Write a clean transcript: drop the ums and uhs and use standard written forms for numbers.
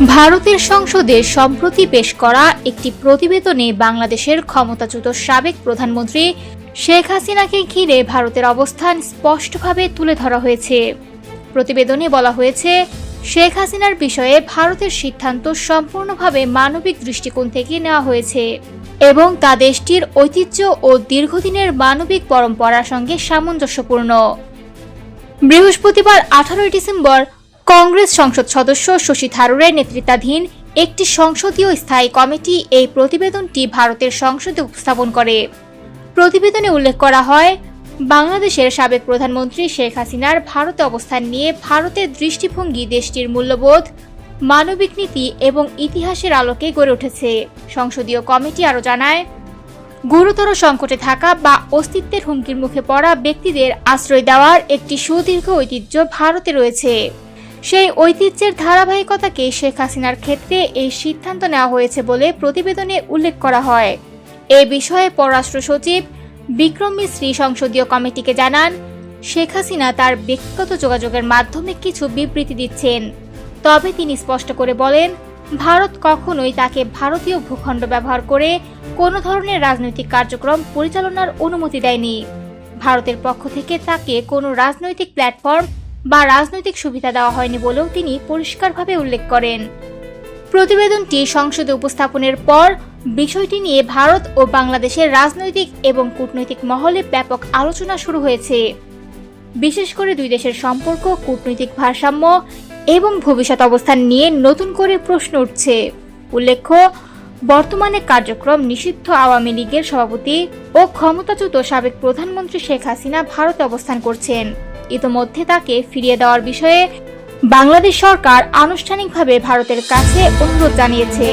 ভারতের সংসদে সম্প্রতি পেশ করা একটি প্রতিবেদনে বাংলাদেশের ক্ষমতাচ্যুত সাবেক প্রধানমন্ত্রী শেখ হাসিনাকে ঘিরে ভারতের অবস্থান স্পষ্টভাবে তুলে ধরা হয়েছে। প্রতিবেদনে বলা হয়েছে, শেখ হাসিনার বিষয়ে ভারতের সিদ্ধান্ত সম্পূর্ণভাবে মানবিক দৃষ্টিকোণ থেকে নেওয়া হয়েছে এবং তা দেশটির ঐতিহ্য ও দীর্ঘদিনের মানবিক পরম্পরার সঙ্গে সামঞ্জস্যপূর্ণ। বৃহস্পতিবার 18 ডিসেম্বর কংগ্রেস সংসদ সদস্য শশী থারুরের নেতৃত্বাধীন একটি সংসদীয় স্থায়ী কমিটি এই প্রতিবেদনটি ভারতের সংসদে উপস্থাপন করে। প্রতিবেদনে উল্লেখ করা হয়, বাংলাদেশের সাবেক প্রধানমন্ত্রী শেখ হাসিনার ভারতে অবস্থান নিয়ে ভারতের দৃষ্টিভঙ্গি দেশটির মূল্যবোধ, মানবিক নীতি এবং ইতিহাসের আলোকে গড়ে উঠেছে। সংসদীয় কমিটি আরও জানায়, গুরুতর সংকটে থাকা বা অস্তিত্বের হুমকির মুখে পড়া ব্যক্তিদের আশ্রয় দেওয়ার একটি সুদীর্ঘ ঐতিহ্য ভারতে রয়েছে। সেই ঐতিহ্যের ধারাবাহিকতাকে শেখ হাসিনার ক্ষেত্রে এই সিদ্ধান্ত নেওয়া হয়েছে বলে প্রতিবেদনে উল্লেখ করা হয়। এ বিষয়ে পররাষ্ট্র সচিব বিক্রম মিশ্রি সংসদীয় কমিটিকে জানান, শেখ হাসিনা তার ব্যক্তিগত যোগাযোগের মাধ্যমে কিছু বিবৃতি দিচ্ছেন, তবে তিনি স্পষ্ট করে বলেন, ভারত কখনোই তাকে ভারতীয় ভূখণ্ড ব্যবহার করে কোনো ধরনের রাজনৈতিক কার্যক্রম পরিচালনার অনুমতি দেয়নি। ভারতের পক্ষ থেকে তাকে কোনো রাজনৈতিক প্ল্যাটফর্ম বা রাজনৈতিক সুবিধা দেওয়া হয়নি বলেও তিনি পরিষ্কারভাবে উল্লেখ করেন। প্রতিবেদনটি সংসদে উপস্থাপনের পর বিষয়টি নিয়ে ভারত ও বাংলাদেশের রাজনৈতিক এবং কূটনৈতিক মহলে ব্যাপক আলোচনা শুরু হয়েছে। বিশেষ করে দুই দেশের সম্পর্ক, কূটনৈতিক ভারসাম্য এবং ভবিষ্যৎ অবস্থান নিয়ে নতুন করে প্রশ্ন উঠছে। উল্লেখ্য, বর্তমানে কার্যক্রম নিষিদ্ধ আওয়ামী লীগের সভাপতি ও ক্ষমতাচ্যুত সাবেক প্রধানমন্ত্রী শেখ হাসিনা ভারতে অবস্থান করছেন। ইতোমধ্যে তাকে ফিরিয়ে দেওয়ার বিষয়ে বাংলাদেশ সরকার আনুষ্ঠানিকভাবে ভারতের কাছে অনুরোধ জানিয়েছে।